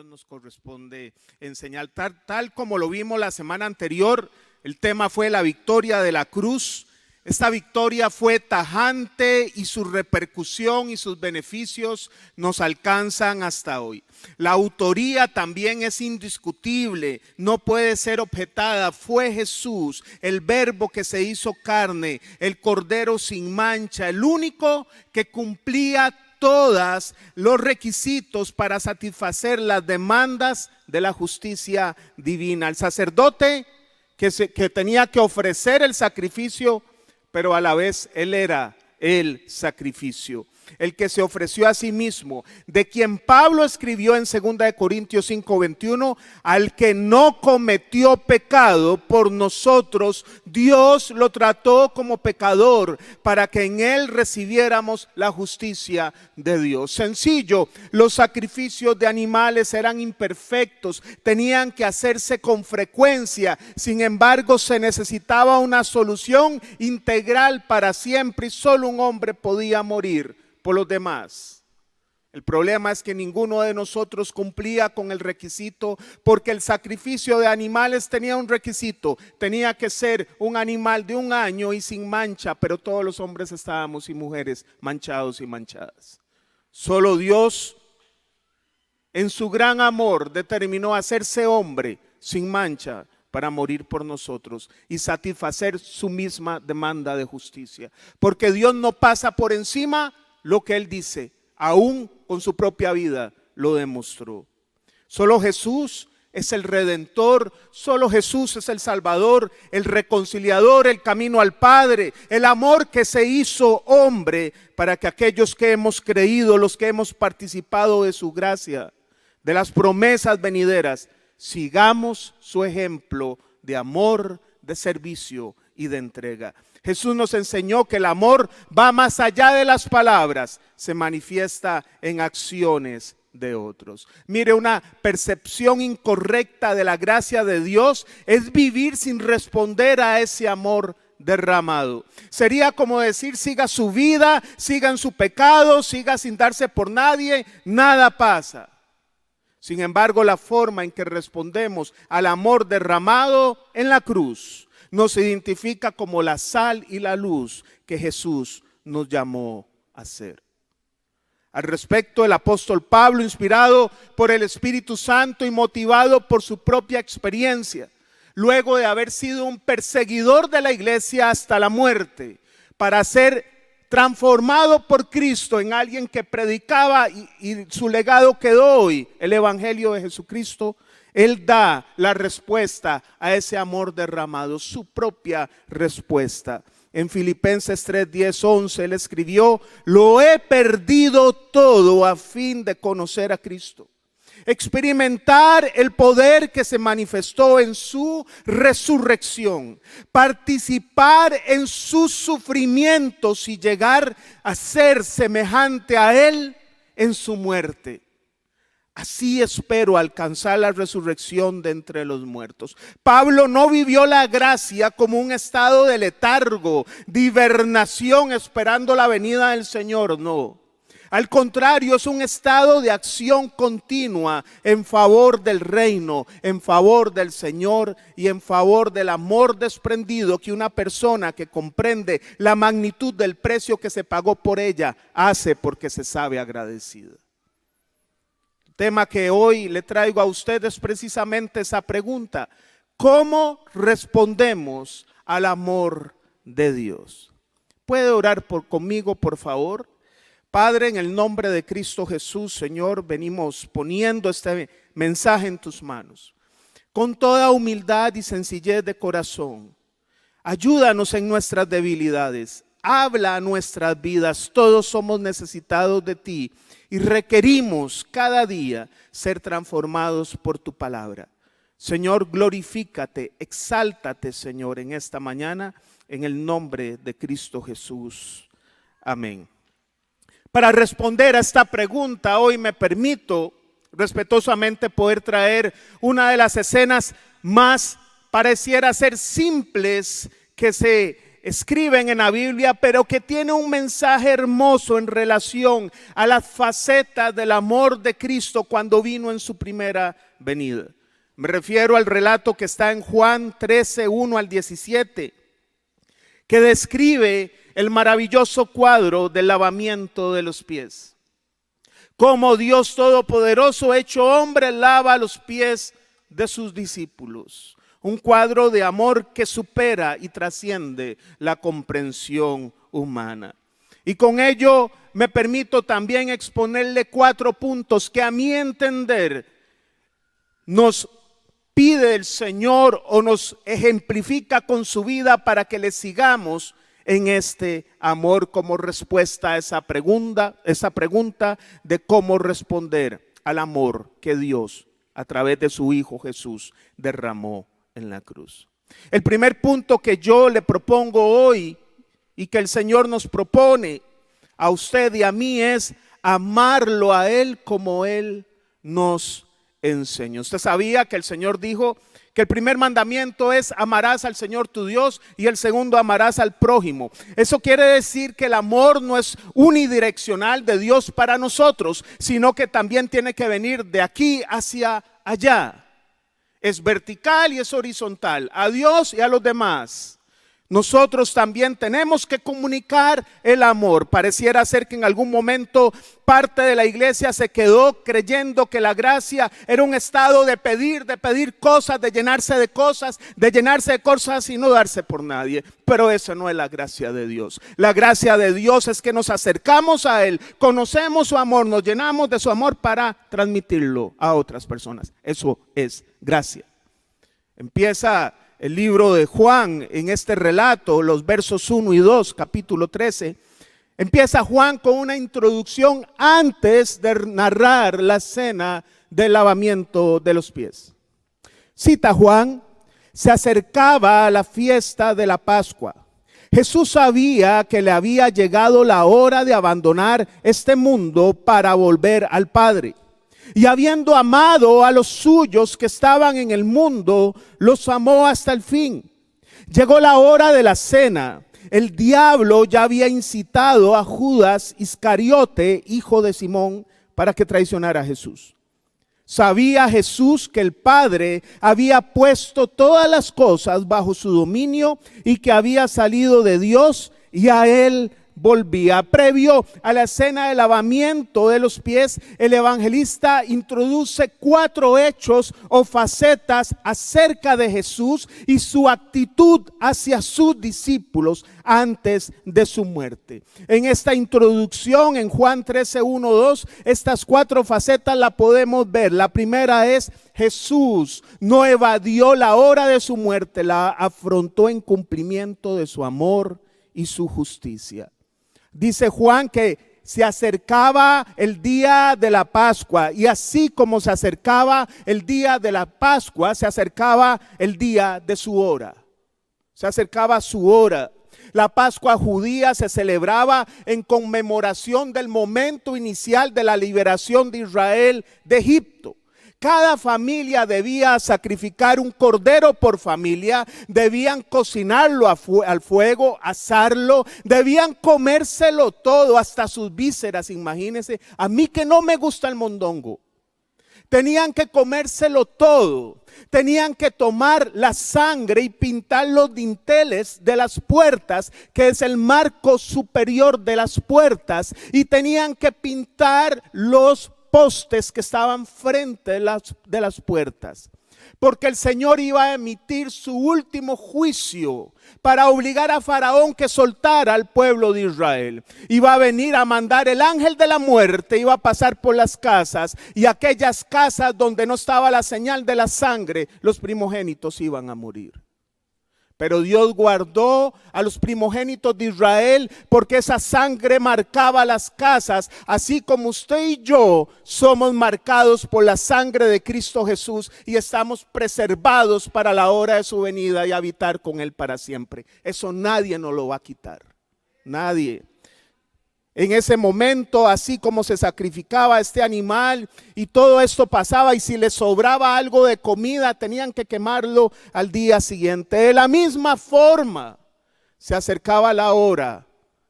nos corresponde enseñar. Tal como lo vimos la semana anterior, el tema fue la victoria de la cruz. Esta victoria fue tajante y su repercusión y sus beneficios nos alcanzan hasta hoy. La autoría también es indiscutible, no puede ser objetada. Fue Jesús, el Verbo que se hizo carne, el Cordero sin mancha, el único que cumplía todos los requisitos para satisfacer las demandas de la justicia divina. El sacerdote que tenía que ofrecer el sacrificio, pero a la vez él era el sacrificio, el que se ofreció a sí mismo, de quien Pablo escribió en 2 Corintios 5:21, al que no cometió pecado por nosotros, Dios lo trató como pecador para que en él recibiéramos la justicia de Dios. Sencillo, los sacrificios de animales eran imperfectos, tenían que hacerse con frecuencia, sin embargo se necesitaba una solución integral para siempre y solo un hombre podía morir por los demás. El problema es que ninguno de nosotros cumplía con el requisito, porque el sacrificio de animales tenía un requisito: tenía que ser un animal de 1 año y sin mancha, pero todos los hombres estábamos y mujeres manchados y manchadas. Solo Dios, en su gran amor, determinó hacerse hombre sin mancha para morir por nosotros y satisfacer su misma demanda de justicia, porque Dios no pasa por encima lo que Él dice, aún con su propia vida lo demostró. Solo Jesús es el Redentor, solo Jesús es el Salvador, el reconciliador, el camino al Padre, el amor que se hizo hombre para que aquellos que hemos creído, los que hemos participado de su gracia, de las promesas venideras, sigamos su ejemplo de amor, de servicio y de entrega. Jesús nos enseñó que el amor va más allá de las palabras, se manifiesta en acciones de otros. Mire, una percepción incorrecta de la gracia de Dios es vivir sin responder a ese amor derramado. Sería como decir: siga su vida, siga en su pecado, siga sin darse por nadie, nada pasa. Sin embargo, la forma en que respondemos al amor derramado en la cruz nos identifica como la sal y la luz que Jesús nos llamó a ser. Al respecto, el apóstol Pablo, inspirado por el Espíritu Santo y motivado por su propia experiencia, luego de haber sido un perseguidor de la iglesia hasta la muerte, para ser transformado por Cristo en alguien que predicaba, y su legado quedó hoy, el Evangelio de Jesucristo, Él da la respuesta a ese amor derramado, su propia respuesta. En Filipenses 3, 10, 11, Él escribió: lo he perdido todo a fin de conocer a Cristo, experimentar el poder que se manifestó en su resurrección, participar en sus sufrimientos y llegar a ser semejante a Él en su muerte. Así espero alcanzar la resurrección de entre los muertos. Pablo no vivió la gracia como un estado de letargo, de hibernación esperando la venida del Señor, no. Al contrario, es un estado de acción continua en favor del reino, en favor del Señor y en favor del amor desprendido que una persona que comprende la magnitud del precio que se pagó por ella hace porque se sabe agradecida. El tema que hoy le traigo a ustedes es precisamente esa pregunta: ¿cómo respondemos al amor de Dios? ¿Puede orar conmigo, por favor? Padre, en el nombre de Cristo Jesús, Señor, venimos poniendo este mensaje en tus manos, con toda humildad y sencillez de corazón. Ayúdanos en nuestras debilidades, habla a nuestras vidas. Todos somos necesitados de ti y requerimos cada día ser transformados por tu palabra. Señor, glorifícate, exáltate, Señor, en esta mañana, en el nombre de Cristo Jesús. Amén. Para responder a esta pregunta, hoy me permito respetuosamente poder traer una de las escenas más pareciera ser simples que se escriben en la Biblia, pero que tiene un mensaje hermoso en relación a las facetas del amor de Cristo cuando vino en su primera venida. Me refiero al relato que está en Juan 13, 1 al 17, que describe el maravilloso cuadro del lavamiento de los pies. Cómo Dios Todopoderoso, hecho hombre, lava los pies de sus discípulos. Un cuadro de amor que supera y trasciende la comprensión humana. Y con ello me permito también exponerle 4 puntos que a mi entender nos pide el Señor o nos ejemplifica con su vida para que le sigamos en este amor como respuesta a esa pregunta de cómo responder al amor que Dios a través de su Hijo Jesús derramó en la cruz. El primer punto que yo le propongo hoy y que el Señor nos propone a usted y a mí es amarlo a Él como Él nos enseñó. Usted sabía que el Señor dijo que el primer mandamiento es amarás al Señor tu Dios y el segundo amarás al prójimo. Eso quiere decir que el amor no es unidireccional de Dios para nosotros, sino que también tiene que venir de aquí hacia allá. Es vertical y es horizontal, a Dios y a los demás. Nosotros también tenemos que comunicar el amor. Pareciera ser que en algún momento parte de la iglesia se quedó creyendo que la gracia era un estado de pedir cosas, de llenarse de cosas y no darse por nadie. Pero eso no es la gracia de Dios. La gracia de Dios es que nos acercamos a Él, conocemos su amor, nos llenamos de su amor para transmitirlo a otras personas. Eso es gracia. Empieza el libro de Juan en este relato, los versos 1 y 2, capítulo 13. Empieza Juan con una introducción antes de narrar la escena del lavamiento de los pies. Cita Juan: se acercaba a la fiesta de la Pascua. Jesús sabía que le había llegado la hora de abandonar este mundo para volver al Padre. Y habiendo amado a los suyos que estaban en el mundo, los amó hasta el fin. Llegó la hora de la cena. El diablo ya había incitado a Judas Iscariote, hijo de Simón, para que traicionara a Jesús. Sabía Jesús que el Padre había puesto todas las cosas bajo su dominio y que había salido de Dios y a él volvía. Previo a la escena de lavamiento de los pies, el evangelista introduce 4 hechos o facetas acerca de Jesús y su actitud hacia sus discípulos antes de su muerte. En esta introducción en Juan 13, 1, 2, estas 4 facetas la podemos ver. La primera es: Jesús no evadió la hora de su muerte, la afrontó en cumplimiento de su amor y su justicia. Dice Juan que se acercaba el día de la Pascua, y así como se acercaba el día de la Pascua, se acercaba el día de su hora. Se acercaba su hora. La Pascua judía se celebraba en conmemoración del momento inicial de la liberación de Israel de Egipto. Cada familia debía sacrificar un cordero por familia, debían cocinarlo al fuego, asarlo, debían comérselo todo, hasta sus vísceras. Imagínense, a mí que no me gusta el mondongo, tenían que comérselo todo. Tenían que tomar la sangre y pintar los dinteles de las puertas, que es el marco superior de las puertas, y tenían que pintar los postes que estaban frente de las puertas, porque el Señor iba a emitir su último juicio para obligar a Faraón que soltara al pueblo de Israel. Iba a venir a mandar el ángel de la muerte, iba a pasar por las casas, y aquellas casas donde no estaba la señal de la sangre, los primogénitos iban a morir. Pero Dios guardó a los primogénitos de Israel, porque esa sangre marcaba las casas, así como usted y yo somos marcados por la sangre de Cristo Jesús y estamos preservados para la hora de su venida y habitar con Él para siempre. Eso nadie nos lo va a quitar, nadie. En ese momento, así como se sacrificaba este animal y todo esto pasaba, y si les sobraba algo de comida tenían que quemarlo al día siguiente. De la misma forma se acercaba la hora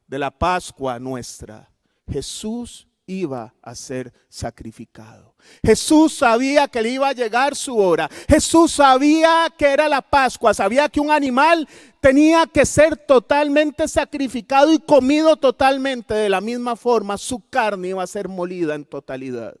de la Pascua nuestra. Jesús iba a ser sacrificado. Jesús sabía que le iba a llegar su hora. Jesús sabía que era la Pascua, sabía que un animal tenía que ser totalmente sacrificado y comido totalmente. De la misma forma, su carne iba a ser molida en totalidad.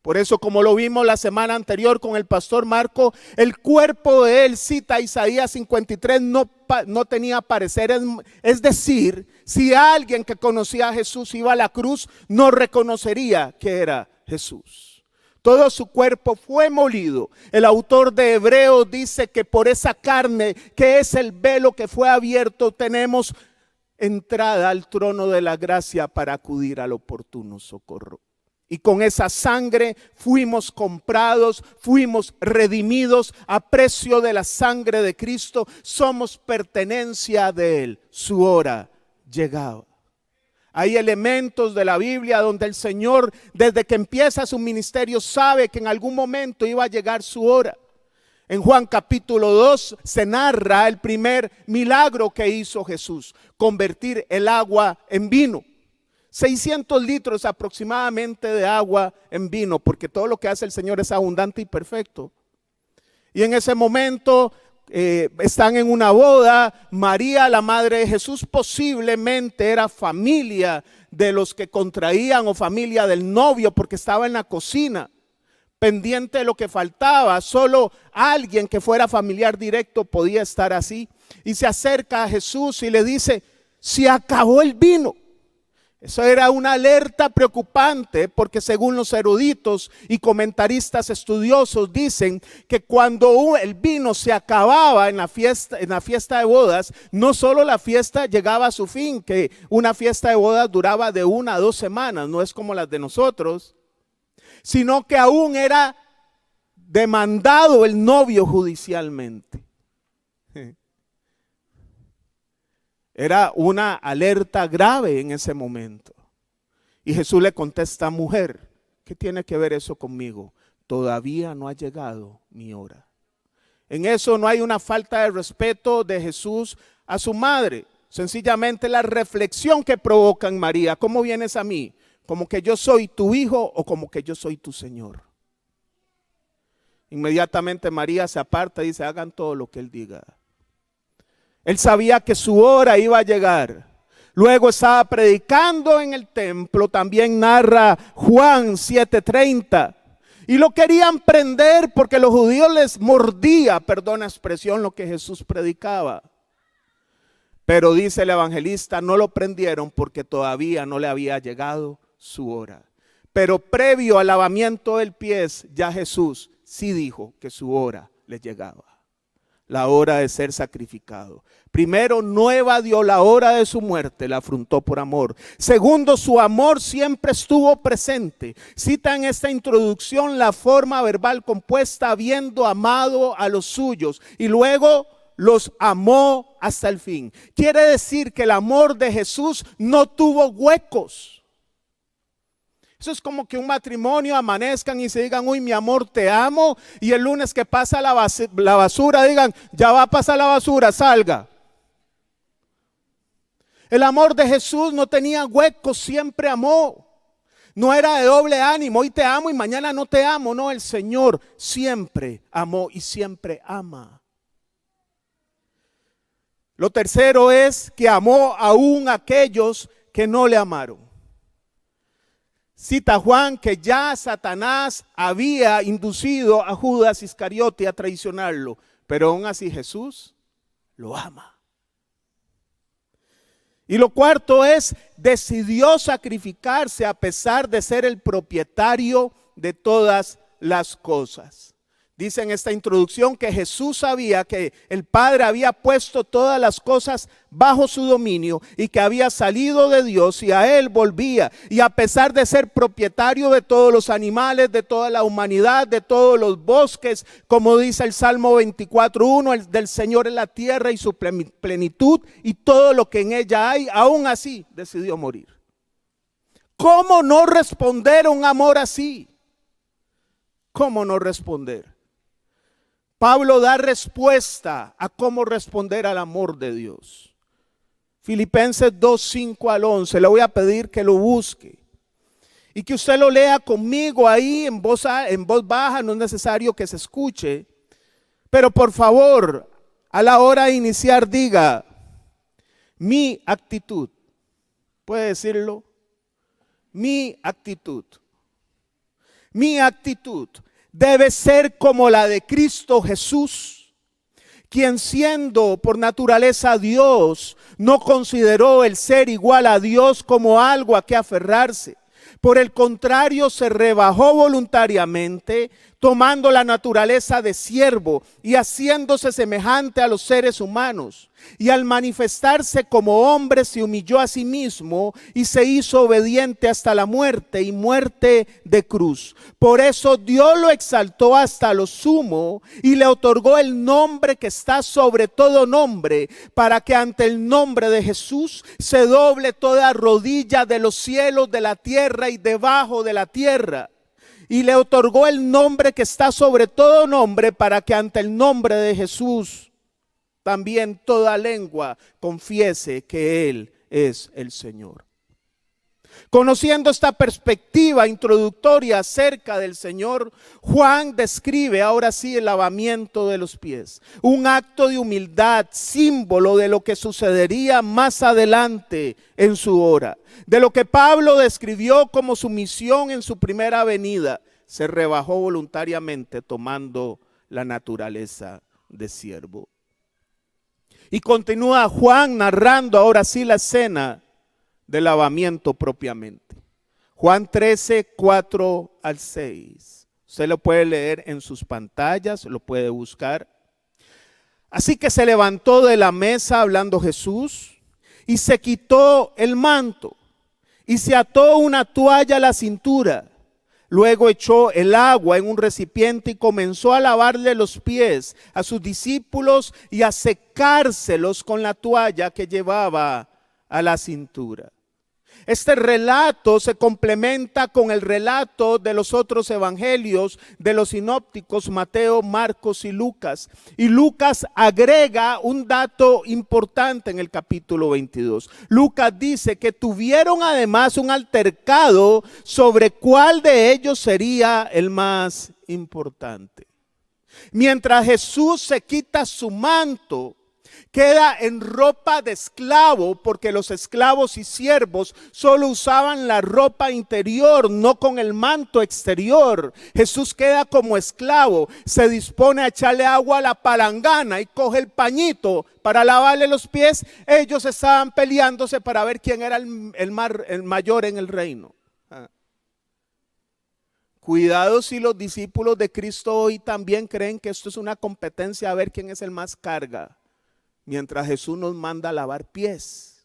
Por eso, como lo vimos la semana anterior con el pastor Marco, el cuerpo de él, cita Isaías 53, no tenía parecer. Es decir, si alguien que conocía a Jesús iba a la cruz, no reconocería que era Jesús. Todo su cuerpo fue molido. El autor de Hebreos dice que por esa carne, que es el velo que fue abierto, tenemos entrada al trono de la gracia para acudir al oportuno socorro. Y con esa sangre fuimos comprados, fuimos redimidos a precio de la sangre de Cristo. Somos pertenencia de Él. Su hora llegaba. Hay elementos de la Biblia donde el Señor, desde que empieza su ministerio, sabe que en algún momento iba a llegar su hora. En Juan capítulo 2 se narra el primer milagro que hizo Jesús: convertir el agua en vino. 600 litros aproximadamente de agua en vino, porque todo lo que hace el Señor es abundante y perfecto. Y en ese momento están en una boda. María, la madre de Jesús, posiblemente era familia de los que contraían o familia del novio, porque estaba en la cocina, pendiente de lo que faltaba. Solo alguien que fuera familiar directo podía estar así. Y se acerca a Jesús y le dice: se acabó el vino. Eso era una alerta preocupante, porque según los eruditos y comentaristas estudiosos dicen que cuando el vino se acababa en la fiesta de bodas, no solo la fiesta llegaba a su fin, que una fiesta de bodas duraba de 1 a 2 semanas, no es como las de nosotros, sino que aún era demandado el novio judicialmente. Era una alerta grave en ese momento. Y Jesús le contesta: mujer, ¿qué tiene que ver eso conmigo? Todavía no ha llegado mi hora. En eso no hay una falta de respeto de Jesús a su madre. Sencillamente la reflexión que provoca en María: ¿cómo vienes a mí? ¿Como que yo soy tu hijo o como que yo soy tu Señor? Inmediatamente María se aparta y dice: hagan todo lo que Él diga. Él sabía que su hora iba a llegar. Luego estaba predicando en el templo, también narra Juan 7:30. Y lo querían prender porque los judíos les mordía, perdona expresión, lo que Jesús predicaba. Pero dice el evangelista, no lo prendieron porque todavía no le había llegado su hora. Pero previo al lavamiento del pie, ya Jesús sí dijo que su hora le llegaba. La hora de ser sacrificado. Primero, no evadió la hora de su muerte, la afrontó por amor. Segundo, su amor siempre estuvo presente. Cita en esta introducción la forma verbal compuesta: habiendo amado a los suyos, y luego los amó hasta el fin. Quiere decir que el amor de Jesús no tuvo huecos. Eso es como que un matrimonio amanezcan y se digan: uy, mi amor, te amo, y el lunes que pasa la basura digan: ya va a pasar la basura, salga. El amor de Jesús no tenía huecos, siempre amó. No era de doble ánimo: hoy te amo y mañana no te amo. No, el Señor siempre amó y siempre ama. Lo tercero es que amó aún a aquellos que no le amaron. Cita Juan que ya Satanás había inducido a Judas Iscariote a traicionarlo, pero aún así Jesús lo ama. Y lo cuarto es, decidió sacrificarse a pesar de ser el propietario de todas las cosas. Dice en esta introducción que Jesús sabía que el Padre había puesto todas las cosas bajo su dominio y que había salido de Dios y a Él volvía. Y a pesar de ser propietario de todos los animales, de toda la humanidad, de todos los bosques, como dice el Salmo 24:1, el del Señor es la tierra y su plenitud y todo lo que en ella hay, aún así decidió morir. ¿Cómo no responder a un amor así? ¿Cómo no responder? Pablo da respuesta a cómo responder al amor de Dios. Filipenses 2, 5 al 11. Le voy a pedir que lo busque y que usted lo lea conmigo ahí en voz baja. No es necesario que se escuche, pero por favor, a la hora de iniciar diga: mi actitud. ¿Puede decirlo? Mi actitud. Mi actitud debe ser como la de Cristo Jesús, quien siendo por naturaleza Dios, no consideró el ser igual a Dios como algo a que aferrarse. Por el contrario, se rebajó voluntariamente, tomando la naturaleza de siervo y haciéndose semejante a los seres humanos. Y al manifestarse como hombre, se humilló a sí mismo y se hizo obediente hasta la muerte, y muerte de cruz. Por eso Dios lo exaltó hasta lo sumo y le otorgó el nombre que está sobre todo nombre, para que ante el nombre de Jesús se doble toda rodilla de los cielos, de la tierra y debajo de la tierra. Y le otorgó el nombre que está sobre todo nombre, para que ante el nombre de Jesús también toda lengua confiese que Él es el Señor. Conociendo esta perspectiva introductoria acerca del Señor, Juan describe ahora sí el lavamiento de los pies, un acto de humildad, símbolo de lo que sucedería más adelante en su hora, de lo que Pablo describió como su misión en su primera venida. Se rebajó voluntariamente, tomando la naturaleza de siervo. Y continúa Juan narrando ahora sí la escena del lavamiento propiamente. Juan 13, 4 al 6. Usted lo puede leer en sus pantallas, lo puede buscar. Así que se levantó de la mesa hablando Jesús y se quitó el manto y se ató una toalla a la cintura. Luego echó el agua en un recipiente y comenzó a lavarle los pies a sus discípulos y a secárselos con la toalla que llevaba a la cintura. Este relato se complementa con el relato de los otros evangelios de los sinópticos Mateo, Marcos y Lucas. Y Lucas agrega un dato importante en el capítulo 22. Lucas dice que tuvieron además un altercado sobre cuál de ellos sería el más importante. Mientras Jesús se quita su manto, queda en ropa de esclavo, porque los esclavos y siervos solo usaban la ropa interior, no con el manto exterior. Jesús queda como esclavo, se dispone a echarle agua a la palangana y coge el pañito para lavarle los pies. Ellos estaban peleándose para ver quién era el mayor en el reino. Cuidado si los discípulos de Cristo hoy también creen que esto es una competencia a ver quién es el más carga, mientras Jesús nos manda a lavar pies.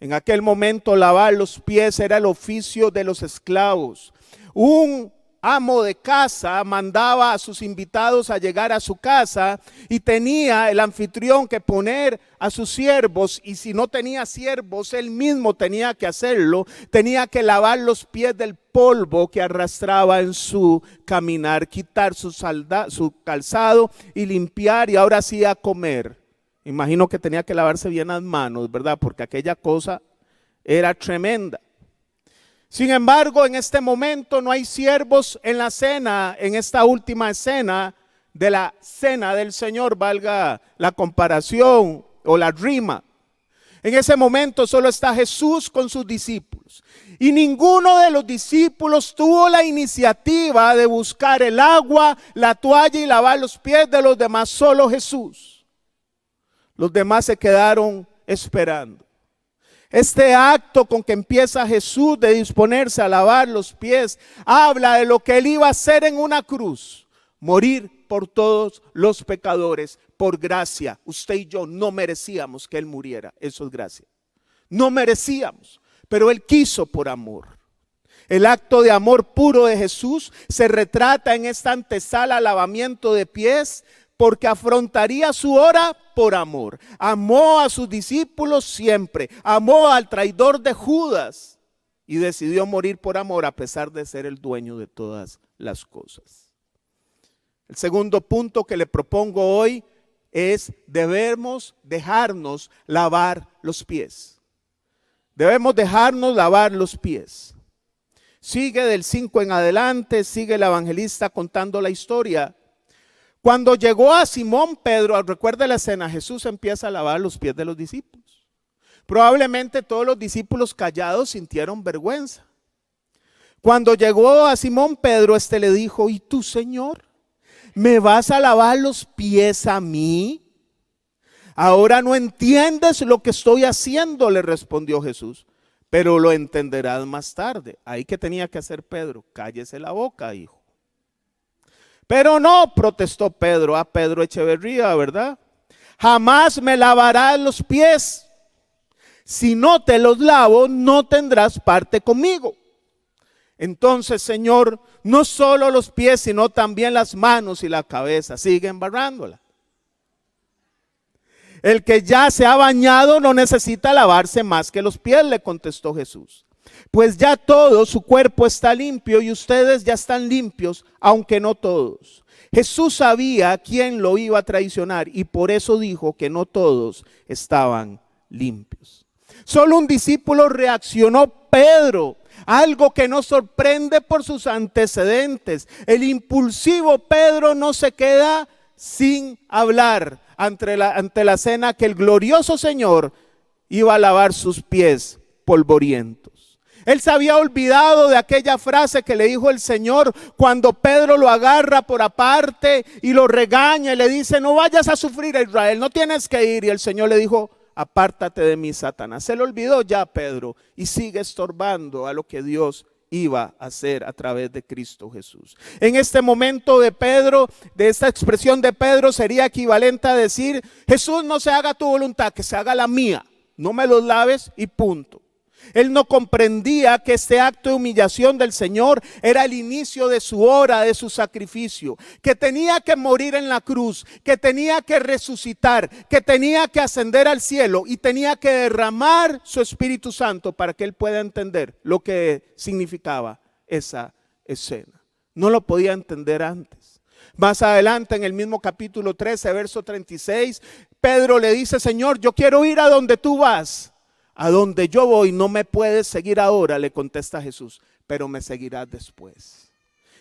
En aquel momento lavar los pies era el oficio de los esclavos. Un amo de casa mandaba a sus invitados a llegar a su casa y tenía el anfitrión que poner a sus siervos, y si no tenía siervos, él mismo tenía que hacerlo. Tenía que lavar los pies del polvo que arrastraba en su caminar, quitar su calzado y limpiar, y ahora sí a comer. Imagino que tenía que lavarse bien las manos, ¿verdad? Porque aquella cosa era tremenda. Sin embargo, en este momento no hay siervos en la cena, en esta última escena de la cena del Señor, valga la comparación o la rima. En ese momento solo está Jesús con sus discípulos. Y ninguno de los discípulos tuvo la iniciativa de buscar el agua, la toalla y lavar los pies de los demás, solo Jesús. Los demás se quedaron esperando. Este acto con que empieza Jesús de disponerse a lavar los pies habla de lo que Él iba a hacer en una cruz: morir por todos los pecadores por gracia. Usted y yo no merecíamos que Él muriera, eso es gracia. No merecíamos, pero Él quiso por amor. El acto de amor puro de Jesús se retrata en esta antesala al lavamiento de pies, porque afrontaría su hora por amor. Amó a sus discípulos siempre, amó al traidor de Judas y decidió morir por amor a pesar de ser el dueño de todas las cosas. El segundo punto que le propongo hoy debemos dejarnos lavar los pies. Debemos dejarnos lavar los pies. Sigue del 5 en adelante, sigue el evangelista contando la historia. Cuando llegó a Simón Pedro, recuerda la escena, Jesús empieza a lavar los pies de los discípulos. Probablemente todos los discípulos callados sintieron vergüenza. Cuando llegó a Simón Pedro, este le dijo: ¿y tú, Señor, me vas a lavar los pies a mí? Ahora no entiendes lo que estoy haciendo, le respondió Jesús, pero lo entenderás más tarde. Ahí que tenía que hacer Pedro: cállese la boca, hijo. Pero no, protestó Pedro, a Pedro Echeverría, ¿verdad? Jamás me lavarás los pies. Si no te los lavo, no tendrás parte conmigo. Entonces, Señor, no solo los pies, sino también las manos y la cabeza. Sigue embarrándola. El que ya se ha bañado no necesita lavarse más que los pies, le contestó Jesús. Pues ya todo su cuerpo está limpio y ustedes ya están limpios, aunque no todos. Jesús sabía quién lo iba a traicionar y por eso dijo que no todos estaban limpios. Solo un discípulo reaccionó: Pedro. Algo que nos sorprende por sus antecedentes. El impulsivo Pedro no se queda sin hablar ante la cena que el glorioso Señor iba a lavar sus pies polvorientos. Él se había olvidado de aquella frase que le dijo el Señor cuando Pedro lo agarra por aparte y lo regaña y le dice: no vayas a sufrir a Israel, no tienes que ir. Y el Señor le dijo: apártate de mí, Satanás. Se le olvidó ya Pedro y sigue estorbando a lo que Dios iba a hacer a través de Cristo Jesús. En este momento de Pedro, de esta expresión de Pedro, sería equivalente a decir: Jesús, no se haga tu voluntad, que se haga la mía. No me los laves y punto. Él no comprendía que este acto de humillación del Señor era el inicio de su hora, de su sacrificio, que tenía que morir en la cruz, que tenía que resucitar, que tenía que ascender al cielo y tenía que derramar su Espíritu Santo para que él pueda entender lo que significaba esa escena. No lo podía entender antes. Más adelante, en el mismo capítulo 13, verso 36, Pedro le dice: Señor, yo quiero ir a donde tú vas. A donde yo voy no me puedes seguir ahora, le contesta Jesús, pero me seguirás después.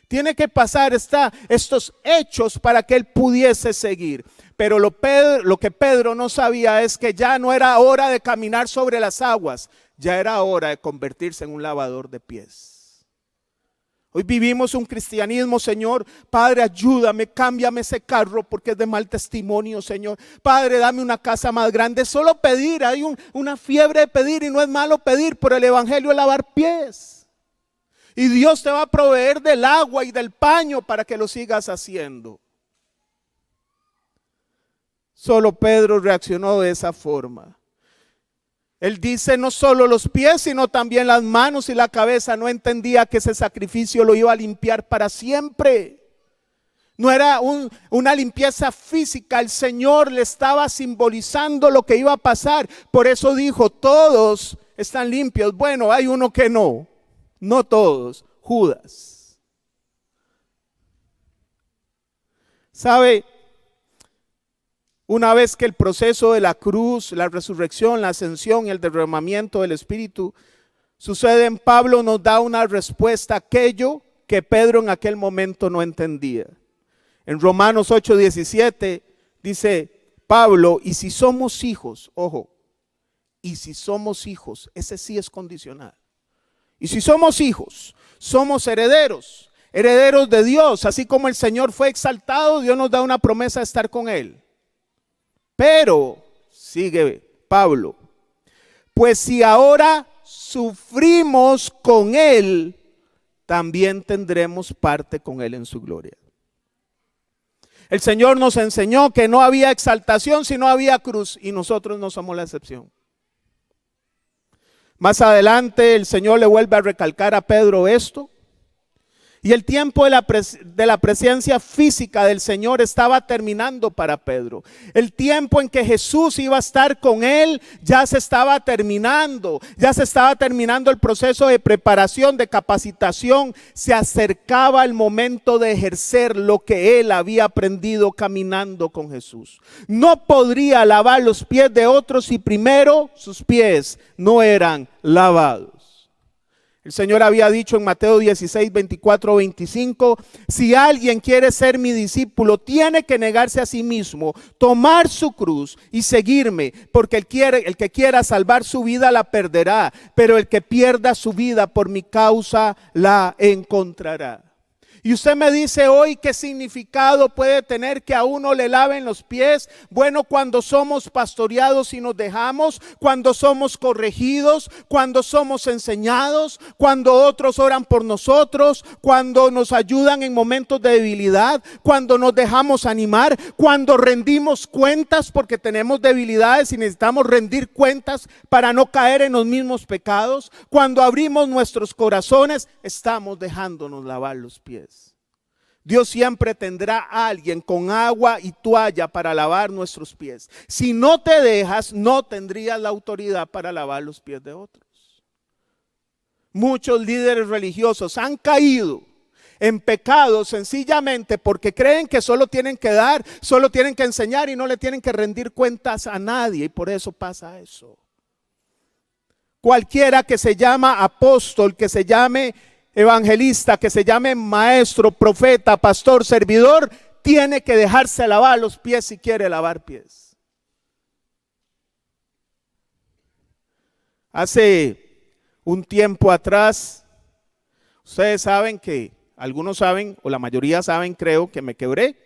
Tiene que pasar estos hechos para que él pudiese seguir. Pero lo que Pedro no sabía es que ya no era hora de caminar sobre las aguas, ya era hora de convertirse en un lavador de pies. Hoy vivimos un cristianismo, Señor, Padre, ayúdame, cámbiame ese carro porque es de mal testimonio, Señor. Padre, dame una casa más grande. Solo pedir, hay una fiebre de pedir y no es malo pedir, pero el evangelio es lavar pies. Y Dios te va a proveer del agua y del paño para que lo sigas haciendo. Solo Pedro reaccionó de esa forma. Él dice: no solo los pies, sino también las manos y la cabeza. No entendía que ese sacrificio lo iba a limpiar para siempre. No era una limpieza física. El Señor le estaba simbolizando lo que iba a pasar. Por eso dijo: todos están limpios. Bueno, hay uno que no. No todos. Judas. ¿Sabe? Una vez que el proceso de la cruz, la resurrección, la ascensión y el derramamiento del Espíritu sucede en Pablo, nos da una respuesta a aquello que Pedro en aquel momento no entendía. En Romanos 8:17 dice Pablo: y si somos hijos, ojo, y si somos hijos, ese sí es condicional. Y si somos hijos, somos herederos, herederos de Dios. Así como el Señor fue exaltado, Dios nos da una promesa de estar con Él. Pero, sigue Pablo, pues si ahora sufrimos con Él, también tendremos parte con Él en su gloria. El Señor nos enseñó que no había exaltación si no había cruz, y nosotros no somos la excepción. Más adelante el Señor le vuelve a recalcar a Pedro esto, Y el tiempo de la presencia física del Señor estaba terminando para Pedro. El tiempo en que Jesús iba a estar con él ya se estaba terminando. Ya se estaba terminando el proceso de preparación, de capacitación. Se acercaba el momento de ejercer lo que él había aprendido caminando con Jesús. No podría lavar los pies de otros si primero sus pies no eran lavados. El Señor había dicho en Mateo 16, 24, 25, si alguien quiere ser mi discípulo, tiene que negarse a sí mismo, tomar su cruz y seguirme, porque el que quiera salvar su vida la perderá, pero el que pierda su vida por mi causa la encontrará. Y usted me dice hoy qué significado puede tener que a uno le laven los pies. Bueno, cuando somos pastoreados y nos dejamos, cuando somos corregidos, cuando somos enseñados, cuando otros oran por nosotros, cuando nos ayudan en momentos de debilidad, cuando nos dejamos animar, cuando rendimos cuentas porque tenemos debilidades y necesitamos rendir cuentas para no caer en los mismos pecados, cuando abrimos nuestros corazones, estamos dejándonos lavar los pies. Dios siempre tendrá a alguien con agua y toalla para lavar nuestros pies. Si no te dejas, no tendrías la autoridad para lavar los pies de otros. Muchos líderes religiosos han caído en pecado sencillamente porque creen que solo tienen que dar, solo tienen que enseñar y no le tienen que rendir cuentas a nadie, y por eso pasa eso. Cualquiera que se llama apóstol, que se llame evangelista, que se llame maestro, profeta, pastor, servidor, tiene que dejarse lavar los pies si quiere lavar pies. Hace un tiempo atrás, ustedes saben que, algunos saben, o la mayoría saben, creo, que me quebré.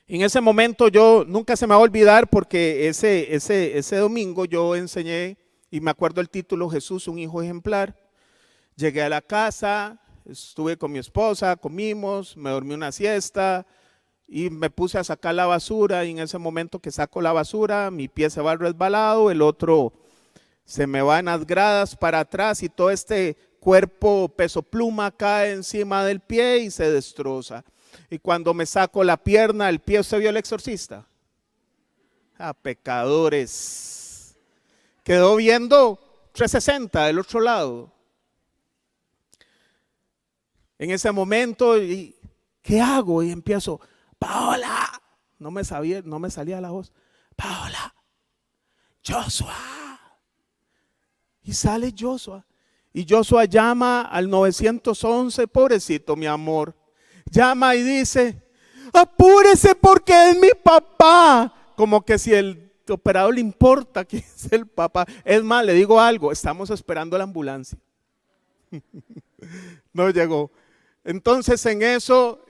En ese momento yo nunca se me va a olvidar porque ese domingo yo enseñé, y me acuerdo el título, Jesús, un hijo ejemplar. Llegué a la casa, estuve con mi esposa, comimos, me dormí una siesta y me puse a sacar la basura, y en ese momento que saco la basura, mi pie se va resbalado, el otro se me va en las gradas para atrás y todo este cuerpo peso pluma cae encima del pie y se destroza. Y cuando me saco la pierna, el pie, ¿usted vio El Exorcista? Pecadores. Quedó viendo 360 del otro lado. En ese momento, ¿qué hago? Y empiezo, Paola, no me salía la voz, Paola, Joshua. Y sale Joshua. Y Joshua llama al 911, pobrecito mi amor. Llama y dice, apúrese porque es mi papá. Como que si el operador le importa quién es el papá. Es más, le digo algo, estamos esperando la ambulancia. No llegó. Entonces en eso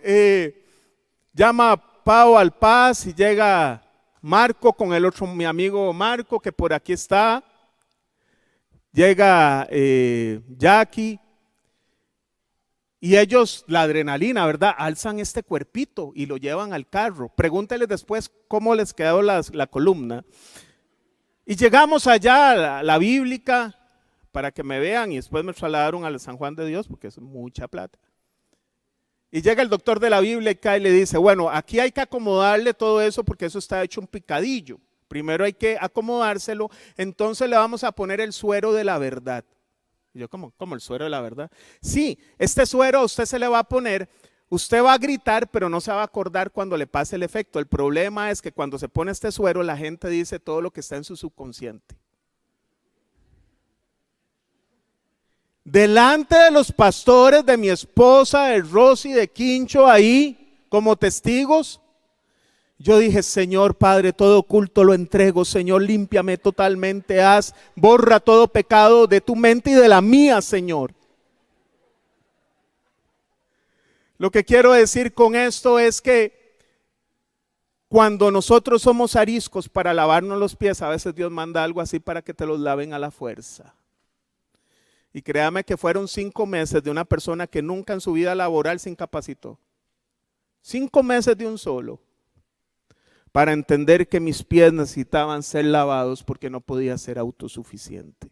llama a Pau al Paz y llega Marco con el otro, mi amigo Marco, que por aquí está. Llega Jackie y ellos, la adrenalina, ¿verdad? Alzan este cuerpito y lo llevan al carro. Pregúntenles después cómo les quedó la columna. Y llegamos allá a la bíblica para que me vean, y después me trasladaron al San Juan de Dios porque es mucha plata. Y llega el doctor de la Biblia y le dice, bueno, aquí hay que acomodarle todo eso porque eso está hecho un picadillo. Primero hay que acomodárselo, entonces le vamos a poner el suero de la verdad. Y yo, ¿cómo el suero de la verdad? Sí, este suero a usted se le va a poner, usted va a gritar, pero no se va a acordar cuando le pase el efecto. El problema es que cuando se pone este suero, la gente dice todo lo que está en su subconsciente. Delante de los pastores, de mi esposa, de Rosy, de Quincho, ahí como testigos, yo dije, Señor Padre, todo culto lo entrego, Señor, límpiame totalmente, borra todo pecado de tu mente y de la mía, Señor. Lo que quiero decir con esto es que cuando nosotros somos ariscos para lavarnos los pies, a veces Dios manda algo así para que te los laven a la fuerza. Y créame que fueron 5 meses de una persona que nunca en su vida laboral se incapacitó. 5 meses de un solo. Para entender que mis pies necesitaban ser lavados porque no podía ser autosuficiente.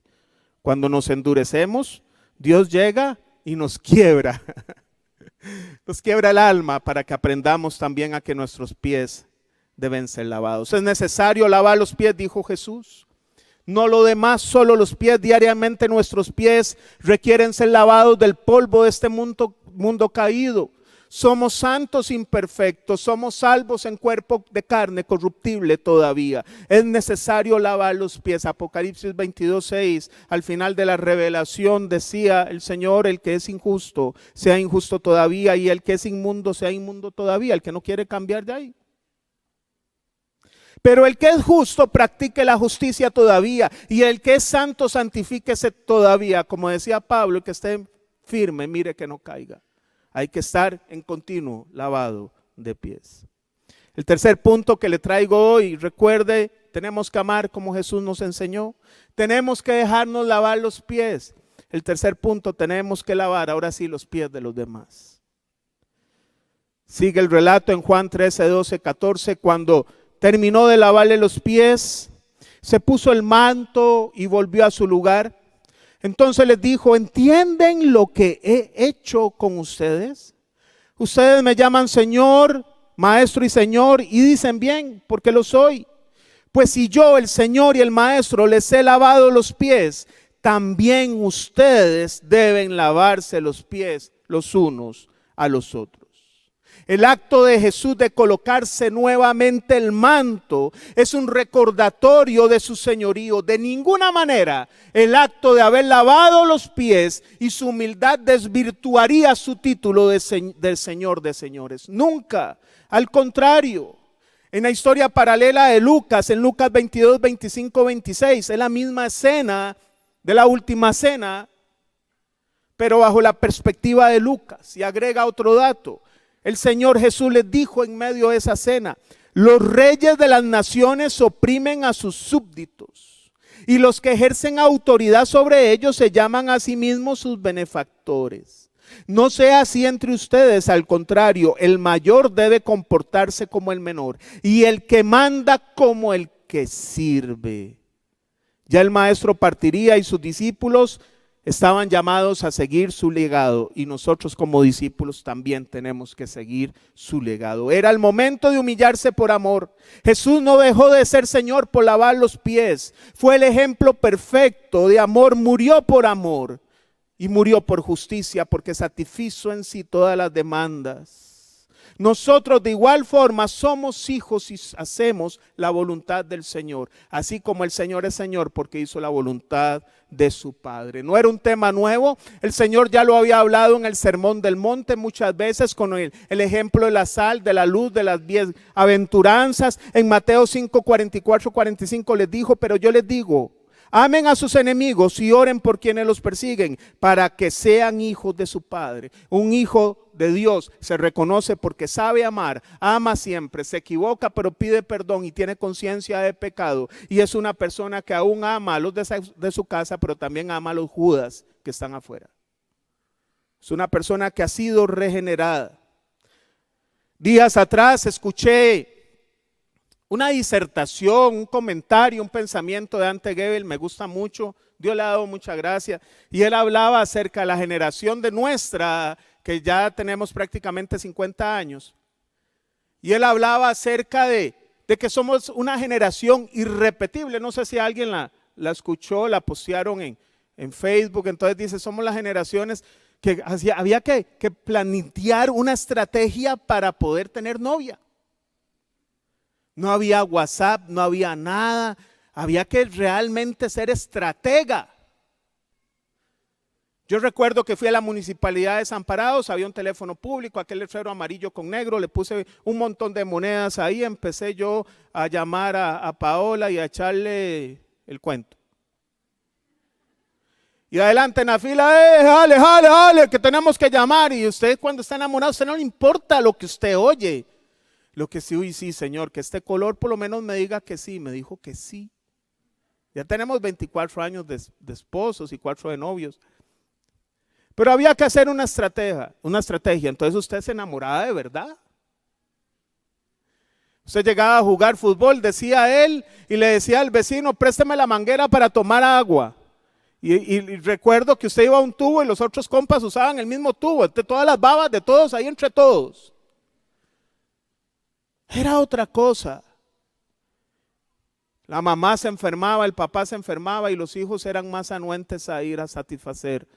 Cuando nos endurecemos, Dios llega y nos quiebra. Nos quiebra el alma para que aprendamos también a que nuestros pies deben ser lavados. Es necesario lavar los pies, dijo Jesús. No lo demás, solo los pies. Diariamente nuestros pies requieren ser lavados del polvo de este mundo caído. Somos santos imperfectos, somos salvos en cuerpo de carne corruptible todavía. Es necesario lavar los pies. Apocalipsis 22:6, al final de la revelación decía el Señor: el que es injusto sea injusto todavía, y el que es inmundo sea inmundo todavía, el que no quiere cambiar de ahí. Pero el que es justo practique la justicia todavía, y el que es santo santifíquese todavía. Como decía Pablo, el que esté firme, mire que no caiga. Hay que estar en continuo lavado de pies. El tercer punto que le traigo hoy, recuerde, tenemos que amar como Jesús nos enseñó. Tenemos que dejarnos lavar los pies. El tercer punto, tenemos que lavar ahora sí los pies de los demás. Sigue el relato en Juan 13, 12, 14, cuando terminó de lavarle los pies, se puso el manto y volvió a su lugar. Entonces les dijo: ¿entienden lo que he hecho con ustedes? Ustedes me llaman Señor, Maestro y Señor, y dicen bien, porque lo soy. Pues si yo, el Señor y el Maestro, les he lavado los pies, también ustedes deben lavarse los pies los unos a los otros. El acto de Jesús de colocarse nuevamente el manto es un recordatorio de su señorío. De ninguna manera el acto de haber lavado los pies y su humildad desvirtuaría su título del Señor de señores. Nunca. Al contrario, en la historia paralela de Lucas, en Lucas 22, 25, 26, es la misma escena de la última cena, pero bajo la perspectiva de Lucas. Y agrega otro dato. El Señor Jesús les dijo en medio de esa cena: los reyes de las naciones oprimen a sus súbditos, y los que ejercen autoridad sobre ellos se llaman a sí mismos sus benefactores. No sea así entre ustedes, al contrario, el mayor debe comportarse como el menor, y el que manda como el que sirve. Ya el maestro partiría y sus discípulos estaban llamados a seguir su legado, y nosotros como discípulos también tenemos que seguir su legado. Era el momento de humillarse por amor. Jesús no dejó de ser Señor por lavar los pies. Fue el ejemplo perfecto de amor. Murió por amor y murió por justicia, porque satisfizo en sí todas las demandas. Nosotros de igual forma somos hijos y hacemos la voluntad del Señor, así como el Señor es Señor porque hizo la voluntad de su Padre. No era un tema nuevo, el Señor ya lo había hablado en el Sermón del Monte muchas veces con el ejemplo de la sal, de la luz, de las 10 aventuranzas. En Mateo 5, 44, 45 les dijo: pero yo les digo, amen a sus enemigos y oren por quienes los persiguen, para que sean hijos de su Padre. Un hijo de Dios se reconoce porque sabe amar, ama siempre, se equivoca pero pide perdón y tiene conciencia de pecado. Y es una persona que aún ama a los de su casa, pero también ama a los judas que están afuera. Es una persona que ha sido regenerada. Días atrás escuché una disertación, un comentario, un pensamiento de Dante Gebel, me gusta mucho, Dios le ha dado mucha gracia, y él hablaba acerca de la generación de nuestra, que ya tenemos prácticamente 50 años, y él hablaba acerca de que somos una generación irrepetible. No sé si alguien la escuchó, la postearon en Facebook. Entonces dice: somos las generaciones que había que plantear una estrategia para poder tener novia. No había WhatsApp, no había nada, había que realmente ser estratega. Yo recuerdo que fui a la municipalidad de Desamparados, había un teléfono público, aquel letrero amarillo con negro, le puse un montón de monedas ahí, empecé yo a llamar a Paola y a echarle el cuento. Y adelante en la fila: jale, que tenemos que llamar. Y usted, cuando está enamorado, a usted no le importa lo que usted oye. Lo que sí, uy, sí, Señor, que este color por lo menos me diga que sí. Me dijo que sí. Ya tenemos 24 años de esposos y 4 de novios. Pero había que hacer una estrategia. Entonces usted se enamoraba de verdad. Usted llegaba a jugar fútbol, decía él, y le decía al vecino: présteme la manguera para tomar agua. Y recuerdo que usted iba a un tubo y los otros compas usaban el mismo tubo, entre todas las babas de todos, ahí entre todos. Era otra cosa. La mamá se enfermaba, el papá se enfermaba y los hijos eran más anuentes a ir a satisfacer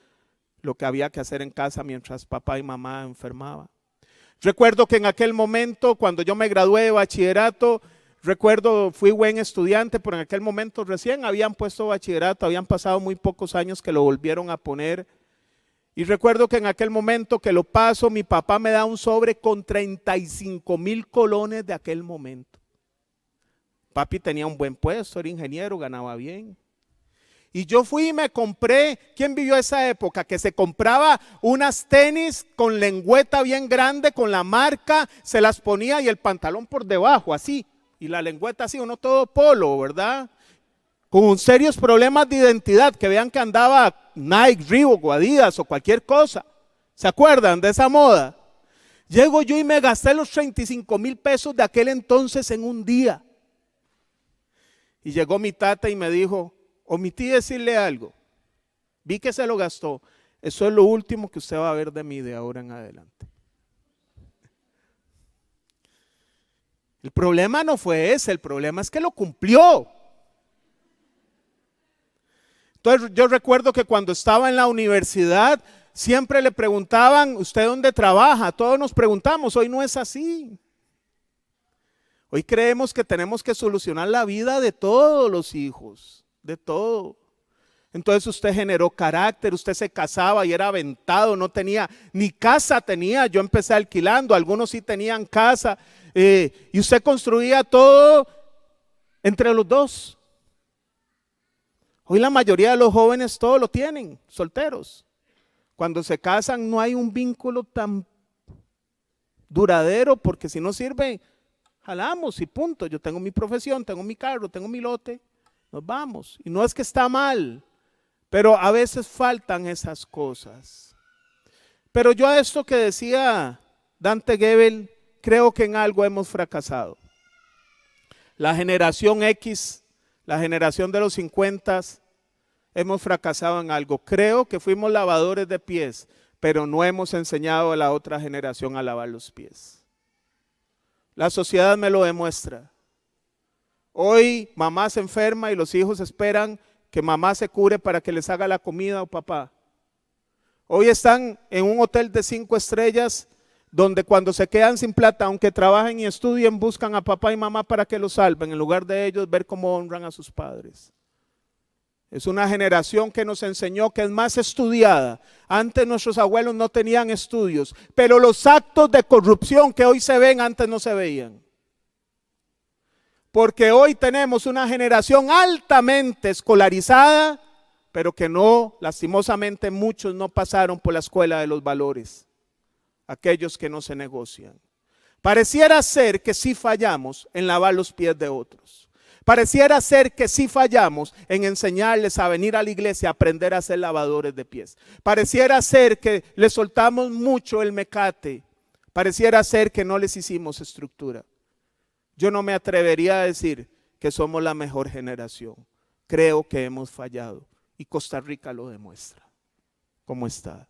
lo que había que hacer en casa mientras papá y mamá enfermaban. Recuerdo que en aquel momento, cuando yo me gradué de bachillerato, recuerdo, fui buen estudiante, pero en aquel momento recién habían puesto bachillerato, habían pasado muy pocos años que lo volvieron a poner. Y recuerdo que en aquel momento que lo paso, mi papá me da un sobre con 35,000 colones de aquel momento. Papi tenía un buen puesto, era ingeniero, ganaba bien. Y yo fui y me compré, ¿quién vivió esa época? Que se compraba unas tenis con lengüeta bien grande, con la marca, se las ponía y el pantalón por debajo, así. Y la lengüeta así, uno todo polo, ¿verdad? Con serios problemas de identidad, que vean que andaba Nike, Reebok o Adidas o cualquier cosa. ¿Se acuerdan de esa moda? Llego yo y me gasté los 35,000 pesos de aquel entonces en un día. Y llegó mi tata y me dijo, omití decirle algo, vi que se lo gastó, eso es lo último que usted va a ver de mí de ahora en adelante. El problema no fue ese, el problema es que lo cumplió. Entonces yo recuerdo que cuando estaba en la universidad siempre le preguntaban, ¿usted dónde trabaja? Todos nos preguntamos, hoy no es así. Hoy creemos que tenemos que solucionar la vida de todos los hijos, de todo. Entonces usted generó carácter, usted se casaba y era aventado, no tenía, ni casa tenía, yo empecé alquilando, algunos sí tenían casa, y usted construía todo entre los dos. Hoy la mayoría de los jóvenes todo lo tienen, solteros. Cuando se casan no hay un vínculo tan duradero porque si no sirve, jalamos y punto. Yo tengo mi profesión, tengo mi carro, tengo mi lote, nos vamos. Y no es que está mal, pero a veces faltan esas cosas. Pero yo a esto que decía Dante Gebel, creo que en algo hemos fracasado. La generación X, la generación de los 50, hemos fracasado en algo. Creo que fuimos lavadores de pies, pero no hemos enseñado a la otra generación a lavar los pies. La sociedad me lo demuestra. Hoy mamá se enferma y los hijos esperan que mamá se cure para que les haga la comida o papá. Hoy están en un hotel de 5 estrellas donde cuando se quedan sin plata, aunque trabajen y estudien, buscan a papá y mamá para que los salven, en lugar de ellos ver cómo honran a sus padres. Es una generación que nos enseñó que es más estudiada. Antes nuestros abuelos no tenían estudios, pero los actos de corrupción que hoy se ven, antes no se veían. Porque hoy tenemos una generación altamente escolarizada, pero que no, lastimosamente muchos no pasaron por la escuela de los valores. Aquellos que no se negocian. Pareciera ser que sí fallamos en lavar los pies de otros. Pareciera ser que sí fallamos en enseñarles a venir a la iglesia a aprender a ser lavadores de pies. Pareciera ser que les soltamos mucho el mecate. Pareciera ser que no les hicimos estructura. Yo no me atrevería a decir que somos la mejor generación. Creo que hemos fallado y Costa Rica lo demuestra. ¿Cómo está?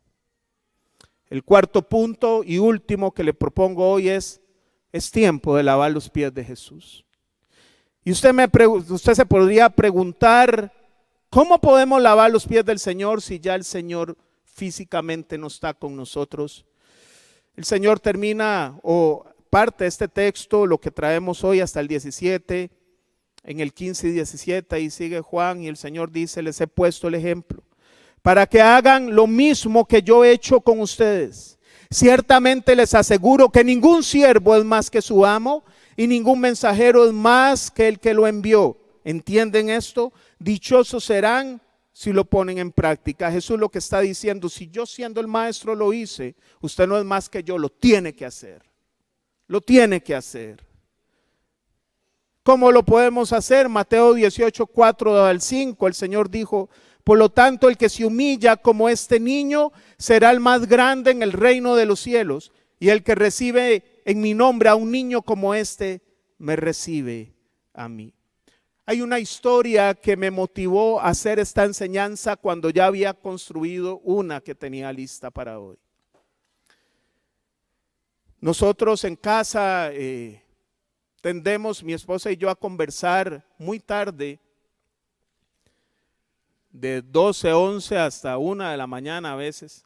El cuarto punto y último que le propongo hoy es tiempo de lavar los pies de Jesús. Y usted se podría preguntar, ¿cómo podemos lavar los pies del Señor si ya el Señor físicamente no está con nosotros? El Señor termina o parte de este texto, lo que traemos hoy hasta el 17, en el 15 y 17, ahí sigue Juan y el Señor dice, les he puesto el ejemplo, para que hagan lo mismo que yo he hecho con ustedes. Ciertamente les aseguro que ningún siervo es más que su amo, y ningún mensajero es más que el que lo envió. ¿Entienden esto? Dichosos serán si lo ponen en práctica. Jesús lo que está diciendo, si yo siendo el maestro lo hice, usted no es más que yo, lo tiene que hacer. Lo tiene que hacer. ¿Cómo lo podemos hacer? Mateo 18, 4 al 5, el Señor dijo, por lo tanto el que se humilla como este niño será el más grande en el reino de los cielos, y el que recibe en mi nombre a un niño como este, me recibe a mí. Hay una historia que me motivó a hacer esta enseñanza cuando ya había construido una que tenía lista para hoy. Nosotros en casa tendemos, mi esposa y yo, a conversar muy tarde, de 12, 11 hasta 1 de la mañana a veces.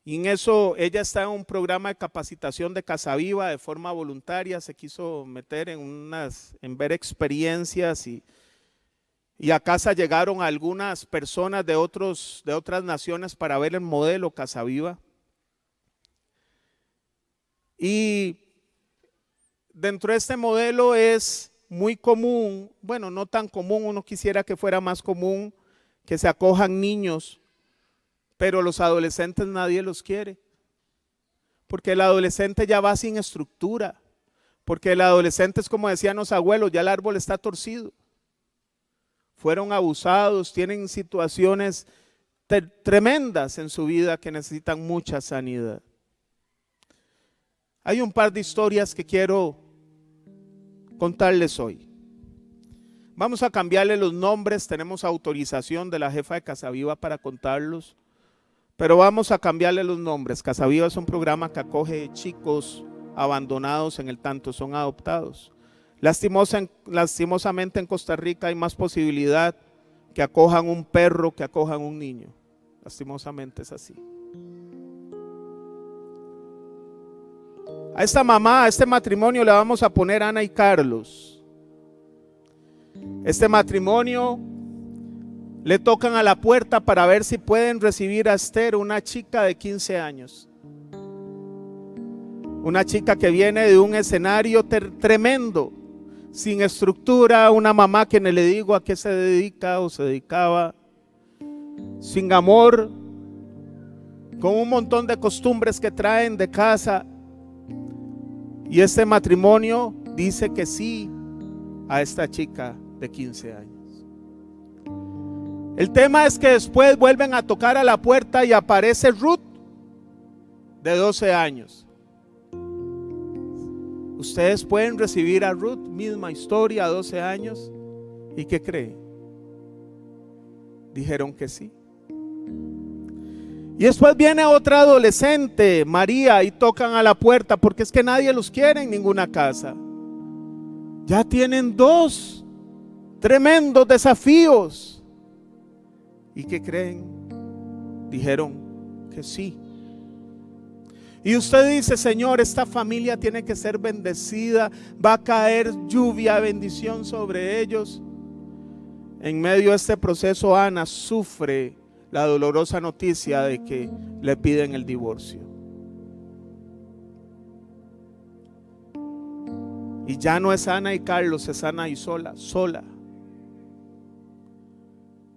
Y en eso ella está en un programa de capacitación de Casa Viva de forma voluntaria, se quiso meter en ver experiencias y a casa llegaron algunas personas de otras naciones para ver el modelo Casa Viva. Y dentro de este modelo es muy común, bueno, no tan común, uno quisiera que fuera más común, que se acojan niños, pero los adolescentes nadie los quiere, porque el adolescente ya va sin estructura, porque el adolescente es como decían los abuelos, ya el árbol está torcido, fueron abusados, tienen situaciones tremendas en su vida que necesitan mucha sanidad. Hay un par de historias que quiero contarles hoy. Vamos a cambiarle los nombres, tenemos autorización de la jefa de Casa Viva para contarlos, pero vamos a cambiarle los nombres. Casa Viva es un programa que acoge chicos abandonados en el tanto son adoptados. Lastimosamente en Costa Rica hay más posibilidad que acojan un perro que acojan un niño. Lastimosamente es así. A esta mamá, a este matrimonio le vamos a poner Ana y Carlos. Este matrimonio le tocan a la puerta para ver si pueden recibir a Esther, una chica de 15 años. Una chica que viene de un escenario tremendo, sin estructura, una mamá que no le digo a qué se dedica o se dedicaba, sin amor, con un montón de costumbres que traen de casa. Y este matrimonio dice que sí a esta chica de 15 años. El tema es que después vuelven a tocar a la puerta y aparece Ruth de 12 años. Ustedes pueden recibir a Ruth, misma historia, 12 años. ¿Y qué creen? Dijeron que sí. Y después viene otra adolescente, María, y tocan a la puerta porque es que nadie los quiere en ninguna casa. Ya tienen 2 tremendos desafíos. ¿Y qué creen? Dijeron que sí. Y usted dice, Señor, esta familia tiene que ser bendecida, va a caer lluvia, bendición sobre ellos. En medio de este proceso, Ana sufre la dolorosa noticia de que le piden el divorcio. Y ya no es Ana y Carlos, es Ana y sola.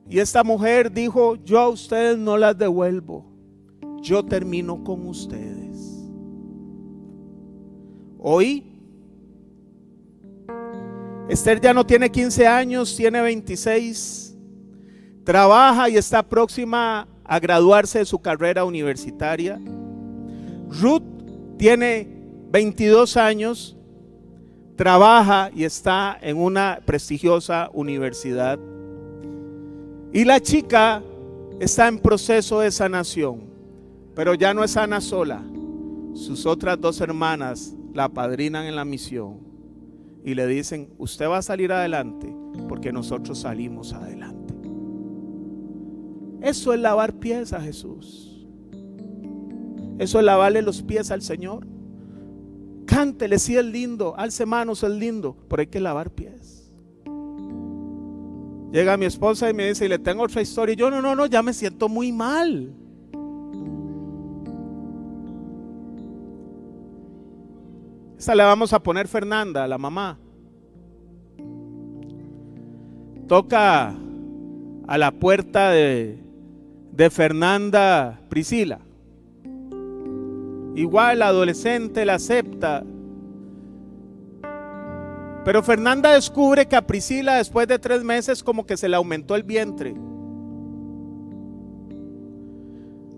Y esta mujer dijo, yo a ustedes no las devuelvo, yo termino con ustedes. Hoy Esther ya no tiene 15 años, tiene 26. Trabaja y está próxima a graduarse de su carrera universitaria. Ruth tiene 22 años, trabaja y está en una prestigiosa universidad. Y la chica está en proceso de sanación, pero ya no es Ana sola. Sus otras 2 hermanas la apadrinan en la misión y le dicen, usted va a salir adelante porque nosotros salimos adelante. Eso es lavar pies a Jesús. Eso es lavarle los pies al Señor. Cántele, sí es lindo, alce manos, es lindo, pero hay que lavar pies. Llega mi esposa y me dice, y le tengo otra historia. Y yo, no, ya me siento muy mal. Esta le vamos a poner Fernanda, la mamá. Toca a la puerta de Fernanda Priscila. Igual la adolescente la acepta. Pero Fernanda descubre que a Priscila después de 3 meses como que se le aumentó el vientre.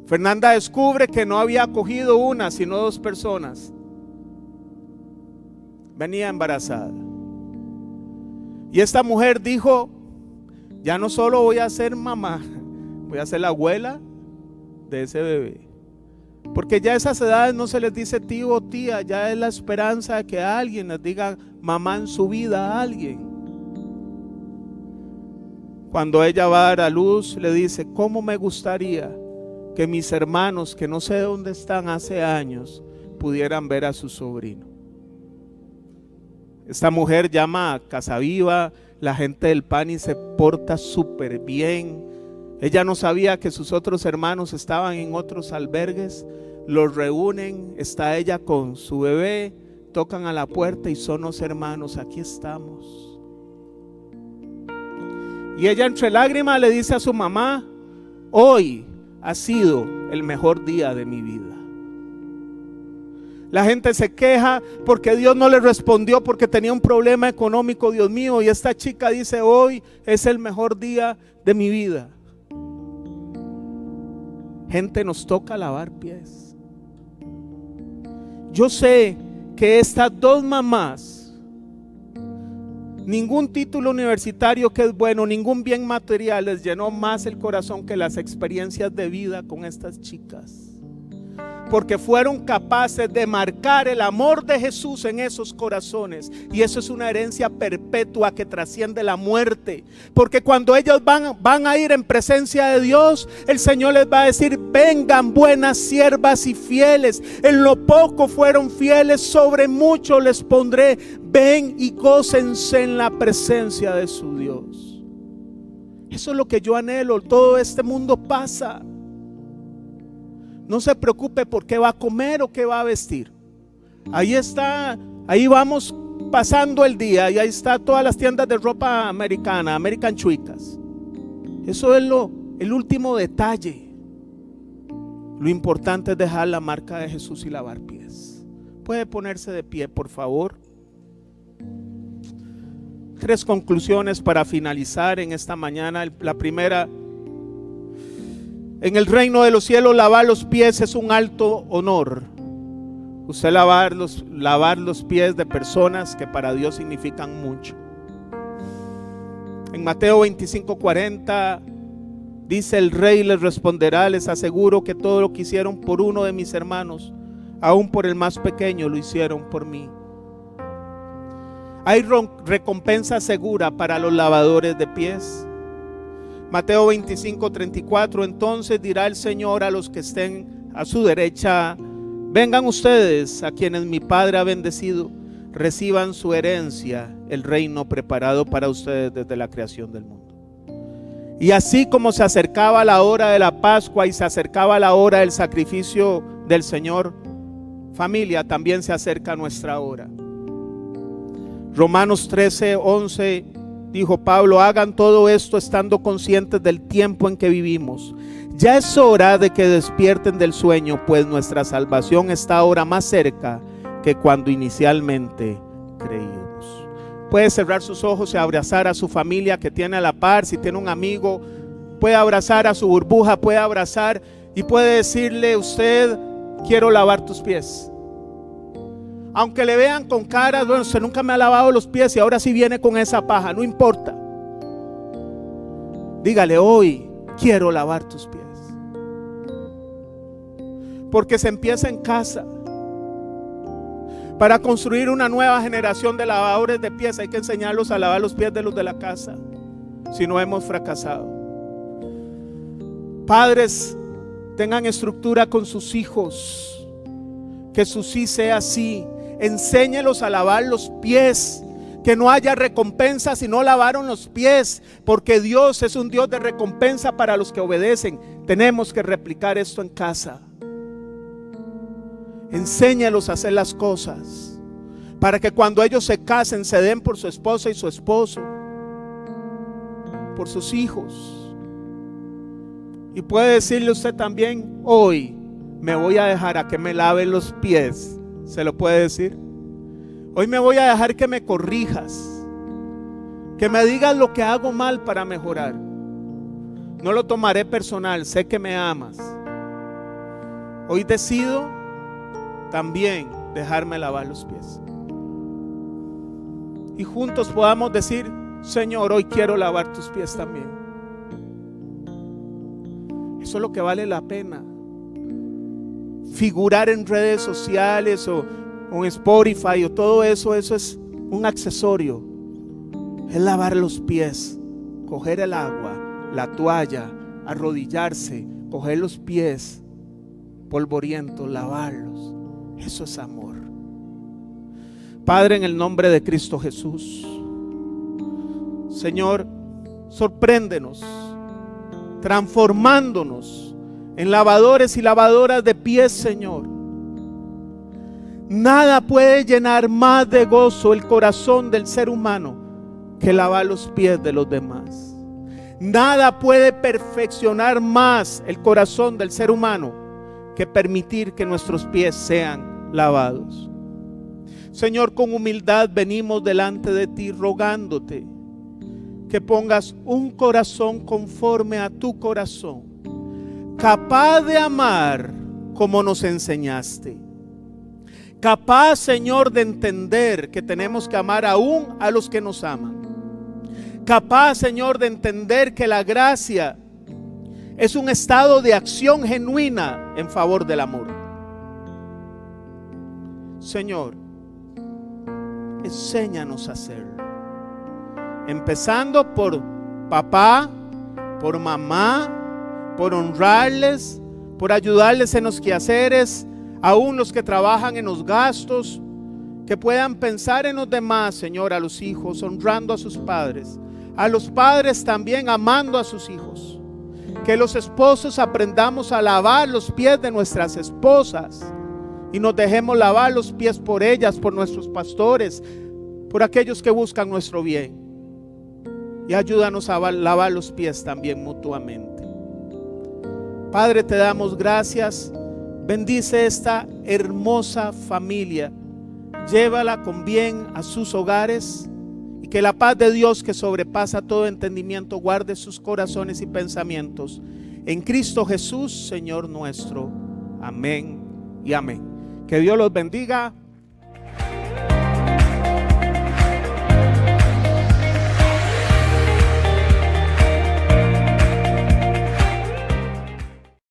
Fernanda descubre que no había acogido una, sino 2 personas. Venía embarazada. Y esta mujer dijo: ya no solo voy a ser mamá, voy a ser la abuela de ese bebé. Porque ya a esas edades no se les dice tío o tía, ya es la esperanza de que alguien les diga mamá en su vida a alguien. Cuando ella va a dar a luz, le dice: ¿cómo me gustaría que mis hermanos, que no sé dónde están hace años, pudieran ver a su sobrino? Esta mujer llama a Casa Viva, la gente del PANI se porta súper bien. Ella no sabía que sus otros hermanos estaban en otros albergues. Los reúnen, está ella con su bebé, tocan a la puerta y son los hermanos: aquí estamos. Y ella entre lágrimas le dice a su mamá: hoy ha sido el mejor día de mi vida. La gente se queja porque Dios no le respondió porque tenía un problema económico, Dios mío. Y esta chica dice: hoy es el mejor día de mi vida. Gente, nos toca lavar pies. Yo sé que estas dos mamás, ningún título universitario que es bueno, ningún bien material les llenó más el corazón que las experiencias de vida con estas chicas. Porque fueron capaces de marcar el amor de Jesús en esos corazones. Y eso es una herencia perpetua que trasciende la muerte. Porque cuando ellos van a ir en presencia de Dios, el Señor les va a decir: vengan buenas siervas y fieles. En lo poco fueron fieles, sobre mucho les pondré. Ven y gócense en la presencia de su Dios. Eso es lo que yo anhelo. Todo este mundo pasa. No se preocupe por qué va a comer o qué va a vestir. Ahí está, ahí vamos pasando el día y ahí está todas las tiendas de ropa americana, American Chuicas. Eso es el último detalle. Lo importante es dejar la marca de Jesús y lavar pies. Puede ponerse de pie, por favor. 3 conclusiones para finalizar en esta mañana. La primera: en el reino de los cielos, lavar los pies es un alto honor. Usted lavar los pies de personas que para Dios significan mucho. En Mateo 25:40 dice: el rey les responderá: les aseguro que todo lo que hicieron por uno de mis hermanos, aún por el más pequeño, lo hicieron por mí. Hay recompensa segura para los lavadores de pies. Mateo 25:34: entonces dirá el Señor a los que estén a su derecha: vengan ustedes, a quienes mi Padre ha bendecido, reciban su herencia, el reino preparado para ustedes desde la creación del mundo. Y así como se acercaba la hora de la Pascua y se acercaba la hora del sacrificio del Señor, familia, también se acerca nuestra hora. Romanos 13:11 dijo Pablo: hagan todo esto estando conscientes del tiempo en que vivimos. Ya es hora de que despierten del sueño, pues nuestra salvación está ahora más cerca que cuando inicialmente creímos. Puede cerrar sus ojos y abrazar a su familia que tiene a la par. Si tiene un amigo, puede abrazar a su burbuja, puede abrazar y puede decirle: usted, quiero lavar tus pies. Aunque le vean con cara: bueno, usted nunca me ha lavado los pies y ahora sí viene con esa paja. No importa. Dígale: hoy quiero lavar tus pies. Porque se empieza en casa. Para construir una nueva generación de lavadores de pies hay que enseñarlos a lavar los pies de los de la casa. Si no, hemos fracasado. Padres, tengan estructura con sus hijos. Que su sí sea sí. Enséñelos a lavar los pies. Que no haya recompensa si no lavaron los pies, porque Dios es un Dios de recompensa para los que obedecen. Tenemos que replicar esto en casa. Enséñalos a hacer las cosas para que cuando ellos se casen se den por su esposa y su esposo, por sus hijos. Y puede decirle usted también: hoy me voy a dejar a que me lave los pies. ¿Se lo puede decir? Hoy me voy a dejar que me corrijas, que me digas lo que hago mal para mejorar. No lo tomaré personal, sé que me amas. Hoy decido también dejarme lavar los pies. Y juntos podamos decir: Señor, hoy quiero lavar tus pies también. Eso es lo que vale la pena. Figurar en redes sociales o en Spotify o todo eso, eso es un accesorio. Es lavar los pies, coger el agua, la toalla, arrodillarse, coger los pies polvorientos, lavarlos. Eso es amor. Padre, en el nombre de Cristo Jesús, Señor, sorpréndenos, transformándonos en lavadores y lavadoras de pies, Señor. Nada puede llenar más de gozo el corazón del ser humano que lavar los pies de los demás. Nada puede perfeccionar más el corazón del ser humano que permitir que nuestros pies sean lavados. Señor, con humildad venimos delante de ti rogándote que pongas un corazón conforme a tu corazón, capaz de amar como nos enseñaste. Capaz, Señor, de entender que tenemos que amar aún a los que nos aman. Capaz, Señor, de entender que la gracia es un estado de acción genuina en favor del amor. Señor, enséñanos a hacerlo. Empezando por papá, por mamá, por honrarles, por ayudarles en los quehaceres, aún los que trabajan en los gastos, que puedan pensar en los demás, Señor, a los hijos, honrando a sus padres, a los padres también amando a sus hijos. Que los esposos aprendamos a lavar los pies de nuestras esposas y nos dejemos lavar los pies por ellas, por nuestros pastores, por aquellos que buscan nuestro bien. Y ayúdanos a lavar los pies también mutuamente. Padre, te damos gracias. Bendice esta hermosa familia. Llévala con bien a sus hogares. Y que la paz de Dios, que sobrepasa todo entendimiento, guarde sus corazones y pensamientos. En Cristo Jesús, Señor nuestro. Amén y amén. Que Dios los bendiga.